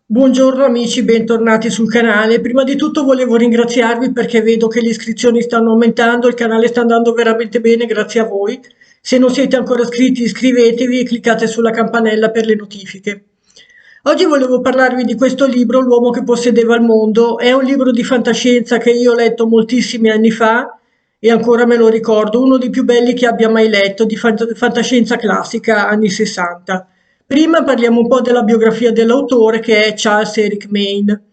Buongiorno amici, bentornati sul canale. Prima di tutto volevo ringraziarvi perché vedo che le iscrizioni stanno aumentando, il canale sta andando veramente bene grazie a voi. Se non siete ancora iscritti, iscrivetevi e cliccate sulla campanella per le notifiche. Oggi volevo parlarvi di questo libro, L'uomo che possedeva il mondo. È un libro di fantascienza che io ho letto moltissimi anni fa e ancora me lo ricordo, uno dei più belli che abbia mai letto, di fantascienza classica anni 60. Prima parliamo un po' della biografia dell'autore che è Charles Eric Mayne,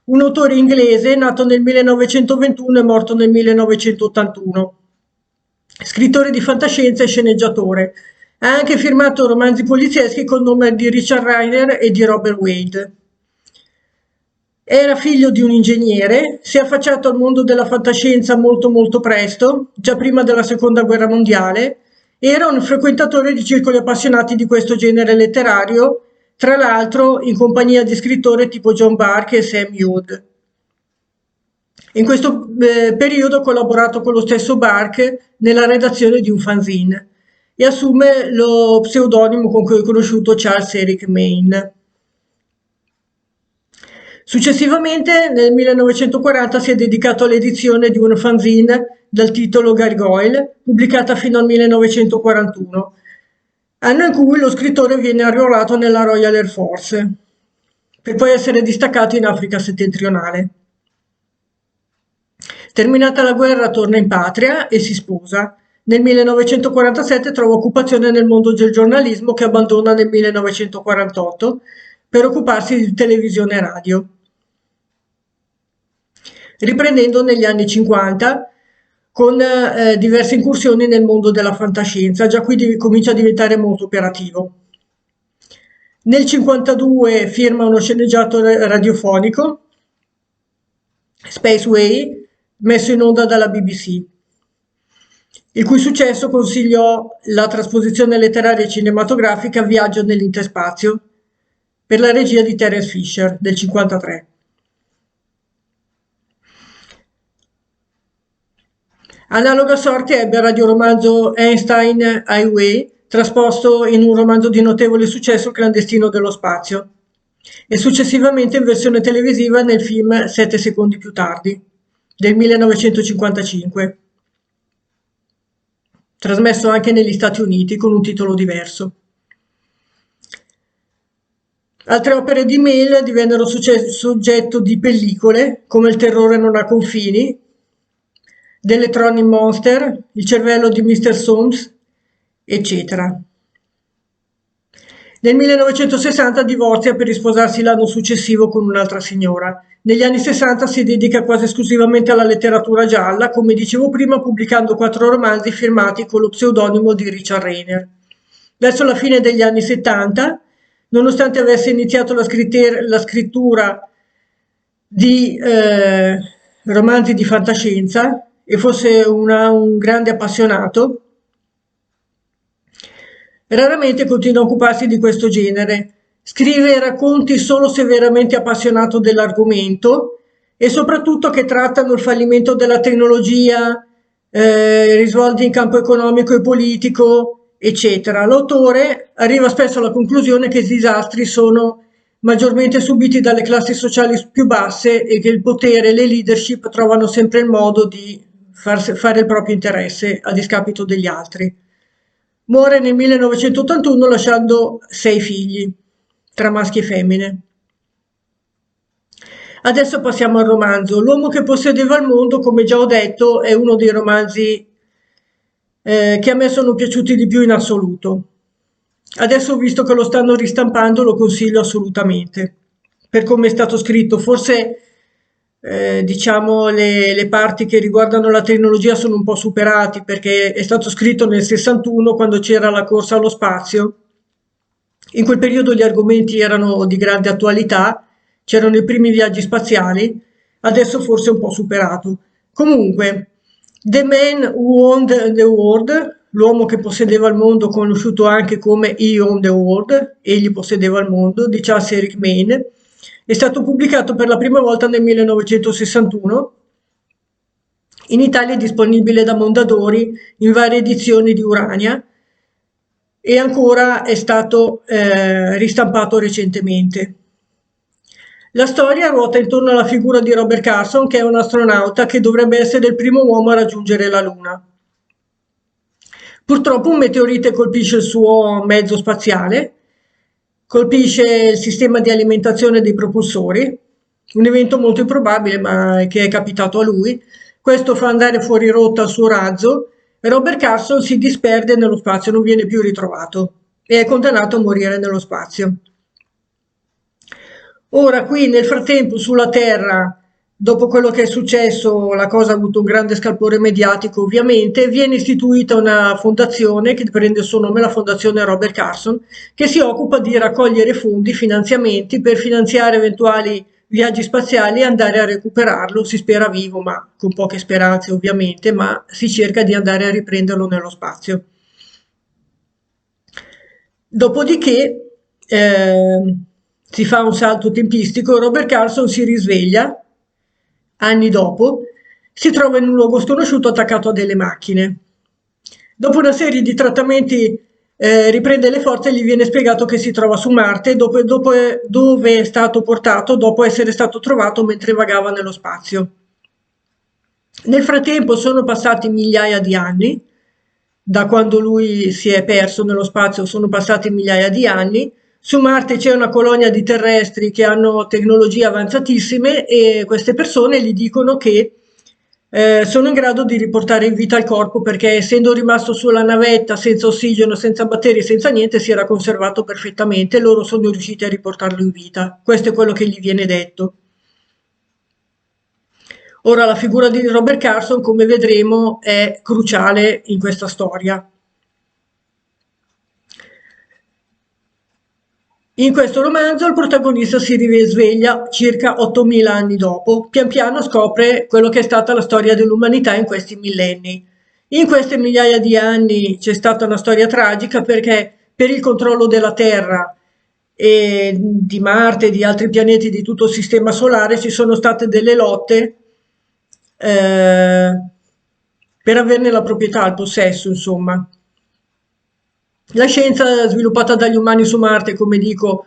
un autore inglese nato nel 1921 e morto nel 1981. Scrittore di fantascienza e sceneggiatore. Ha anche firmato romanzi polizieschi col nome di Richard Ryder e di Robert Wade. Era figlio di un ingegnere, si è affacciato al mondo della fantascienza molto presto, già prima della seconda guerra mondiale. Era un frequentatore di circoli appassionati di questo genere letterario, tra l'altro in compagnia di scrittori tipo John Burke e Sam Hughes. In questo periodo ha collaborato con lo stesso Burke nella redazione di un fanzine e assume lo pseudonimo con cui è conosciuto Charles Eric Mayne. Successivamente, nel 1940, si è dedicato all'edizione di un fanzine dal titolo Gargoyle, pubblicata fino al 1941, anno in cui lo scrittore viene arruolato nella Royal Air Force, per poi essere distaccato in Africa settentrionale. Terminata la guerra torna in patria e si sposa. Nel 1947 trova occupazione nel mondo del giornalismo che abbandona nel 1948 per occuparsi di televisione e radio, riprendendo negli anni 50 con diverse incursioni nel mondo della fantascienza. Già qui comincia a diventare molto operativo. Nel 52 firma uno sceneggiato radiofonico, Spaceway, messo in onda dalla BBC, il cui successo consigliò la trasposizione letteraria e cinematografica Viaggio nell'interspazio per la regia di Terence Fisher del 53. Analoga sorte ebbe il radioromanzo Einstein Highway, trasposto in un romanzo di notevole successo, Clandestino dello spazio, e successivamente in versione televisiva nel film 7 secondi più tardi, del 1955, trasmesso anche negli Stati Uniti con un titolo diverso. Altre opere di Mail divennero soggetto di pellicole, come Il terrore non ha confini, The Electronic Monster, Il cervello di Mr. Soames, eccetera. Nel 1960 divorzia per risposarsi l'anno successivo con un'altra signora. Negli anni 60 si dedica quasi esclusivamente alla letteratura gialla, come dicevo prima, pubblicando 4 romanzi firmati con lo pseudonimo di Richard Rainer. Verso la fine degli anni 70, nonostante avesse iniziato la scrittura di romanzi di fantascienza e fosse un grande appassionato, raramente continua a occuparsi di questo genere. Scrive racconti solo se veramente appassionato dell'argomento e soprattutto che trattano il fallimento della tecnologia, risvolti in campo economico e politico, eccetera. L'autore arriva spesso alla conclusione che i disastri sono maggiormente subiti dalle classi sociali più basse e che il potere e le leadership trovano sempre il modo di fare il proprio interesse a discapito degli altri. Muore nel 1981 lasciando 6 figli, tra maschi e femmine. Adesso passiamo al romanzo. L'uomo che possedeva il mondo, come già ho detto, è uno dei romanzi che a me sono piaciuti di più in assoluto. Adesso, visto che lo stanno ristampando, lo consiglio assolutamente, per come è stato scritto. Forse, diciamo, le parti che riguardano la tecnologia sono un po' superati, perché è stato scritto nel 61, quando c'era la corsa allo spazio. In quel periodo gli argomenti erano di grande attualità, c'erano i primi viaggi spaziali, adesso forse è un po' superato. Comunque, The Man Who Owned the World, l'uomo che possedeva il mondo, conosciuto anche come He Owned the World, egli possedeva il mondo, di Charles Eric Mayne, è stato pubblicato per la prima volta nel 1961. In Italia è disponibile da Mondadori in varie edizioni di Urania e ancora è stato ristampato recentemente. La storia ruota intorno alla figura di Robert Carson, che è un astronauta che dovrebbe essere il primo uomo a raggiungere la Luna. Purtroppo un meteorite colpisce il suo mezzo spaziale, colpisce il sistema di alimentazione dei propulsori, un evento molto improbabile ma che è capitato a lui. Questo fa andare fuori rotta il suo razzo e Robert Carson si disperde nello spazio, non viene più ritrovato e è condannato a morire nello spazio. Ora, qui nel frattempo sulla Terra, dopo quello che è successo, la cosa ha avuto un grande scalpore mediatico, ovviamente, viene istituita una fondazione che prende il suo nome, la Fondazione Robert Carson, che si occupa di raccogliere fondi, finanziamenti per finanziare eventuali viaggi spaziali e andare a recuperarlo. Si spera vivo, ma con poche speranze ovviamente, ma si cerca di andare a riprenderlo nello spazio. Dopodiché si fa un salto tempistico, Robert Carson si risveglia anni dopo, si trova in un luogo sconosciuto attaccato a delle macchine. Dopo una serie di trattamenti riprende le forze e gli viene spiegato che si trova su Marte, dove è stato portato dopo essere stato trovato mentre vagava nello spazio. Nel frattempo sono passati migliaia di anni, da quando lui si è perso nello spazio sono passati migliaia di anni. Su Marte c'è una colonia di terrestri che hanno tecnologie avanzatissime e queste persone gli dicono che sono in grado di riportare in vita il corpo perché essendo rimasto sulla navetta senza ossigeno, senza batteri, senza niente, si era conservato perfettamente e loro sono riusciti a riportarlo in vita. Questo è quello che gli viene detto. Ora, la figura di Robert Carson, come vedremo, è cruciale in questa storia. In questo romanzo il protagonista si risveglia circa 8000 anni dopo, pian piano scopre quello che è stata la storia dell'umanità in questi millenni. In queste migliaia di anni c'è stata una storia tragica perché per il controllo della Terra e di Marte e di altri pianeti di tutto il sistema solare ci sono state delle lotte per averne la proprietà, il possesso, insomma. La scienza sviluppata dagli umani su Marte, come dico,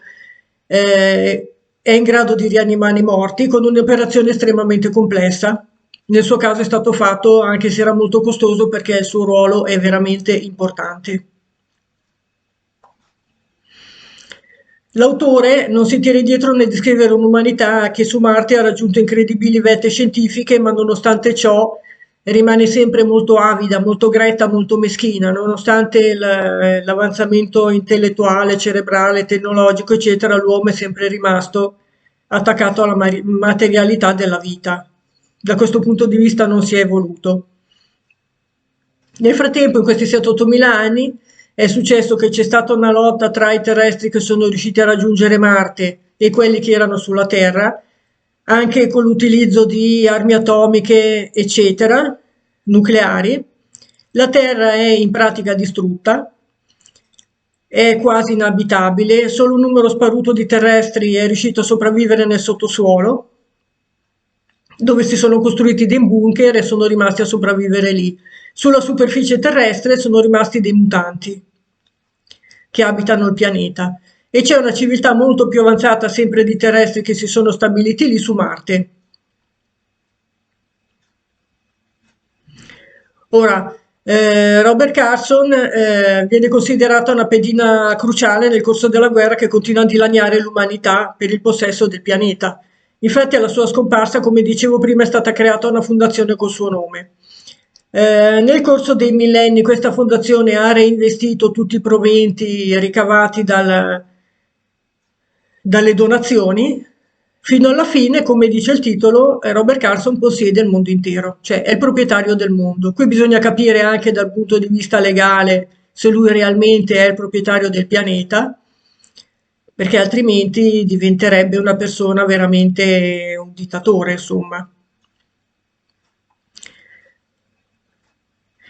è in grado di rianimare i morti con un'operazione estremamente complessa. Nel suo caso è stato fatto, anche se era molto costoso, perché il suo ruolo è veramente importante. L'autore non si tira indietro nel descrivere un'umanità che su Marte ha raggiunto incredibili vette scientifiche, ma nonostante ciò rimane sempre molto avida, molto gretta, molto meschina, nonostante l'avanzamento intellettuale, cerebrale, tecnologico, eccetera, l'uomo è sempre rimasto attaccato alla materialità della vita. Da questo punto di vista non si è evoluto. Nel frattempo, in questi 7-8 mila anni, è successo che c'è stata una lotta tra i terrestri che sono riusciti a raggiungere Marte e quelli che erano sulla Terra, anche con l'utilizzo di armi atomiche, eccetera, nucleari. La Terra è in pratica distrutta, è quasi inabitabile, solo un numero sparuto di terrestri è riuscito a sopravvivere nel sottosuolo, dove si sono costruiti dei bunker e sono rimasti a sopravvivere lì. Sulla superficie terrestre sono rimasti dei mutanti che abitano il pianeta e c'è una civiltà molto più avanzata sempre di terrestri che si sono stabiliti lì su Marte. Ora, Robert Carson viene considerata una pedina cruciale nel corso della guerra che continua a dilaniare l'umanità per il possesso del pianeta. Infatti alla sua scomparsa, come dicevo prima, è stata creata una fondazione col suo nome. Nel corso dei millenni questa fondazione ha reinvestito tutti i proventi ricavati dalle donazioni, fino alla fine, come dice il titolo, Robert Carson possiede il mondo intero, cioè è il proprietario del mondo. Qui bisogna capire anche dal punto di vista legale se lui realmente è il proprietario del pianeta, perché altrimenti diventerebbe una persona veramente un dittatore, insomma.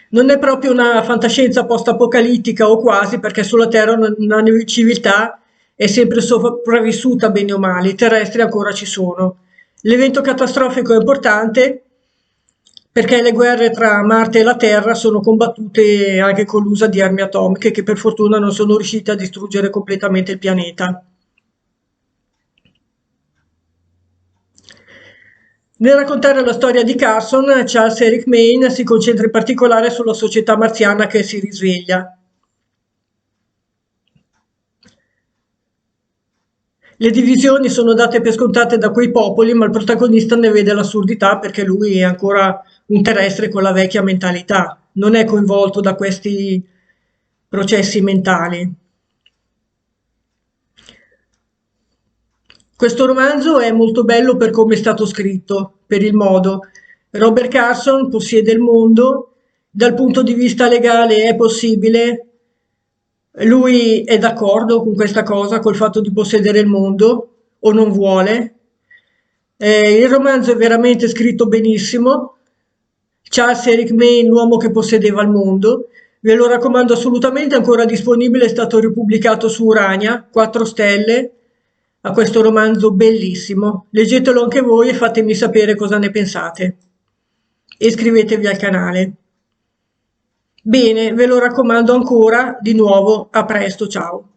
Non è proprio una fantascienza post-apocalittica o quasi, perché sulla Terra una civiltà è sempre sopravvissuta bene o male, i terrestri ancora ci sono. L'evento catastrofico è importante perché le guerre tra Marte e la Terra sono combattute anche con l'uso di armi atomiche che per fortuna non sono riuscite a distruggere completamente il pianeta. Nel raccontare la storia di Carson, Charles Eric Maine si concentra in particolare sulla società marziana che si risveglia. Le divisioni sono date per scontate da quei popoli, ma il protagonista ne vede l'assurdità perché lui è ancora un terrestre con la vecchia mentalità, non è coinvolto da questi processi mentali. Questo romanzo è molto bello per come è stato scritto, per il modo. Robert Carson possiede il mondo, dal punto di vista legale è possibile, lui è d'accordo con questa cosa, col fatto di possedere il mondo, o non vuole. Il romanzo è veramente scritto benissimo. Charles Eric Maine, l'uomo che possedeva il mondo. Ve lo raccomando assolutamente, è ancora disponibile, è stato ripubblicato su Urania, 4 stelle, a questo romanzo bellissimo. Leggetelo anche voi e fatemi sapere cosa ne pensate. E iscrivetevi al canale. Bene, ve lo raccomando ancora, di nuovo, a presto, ciao.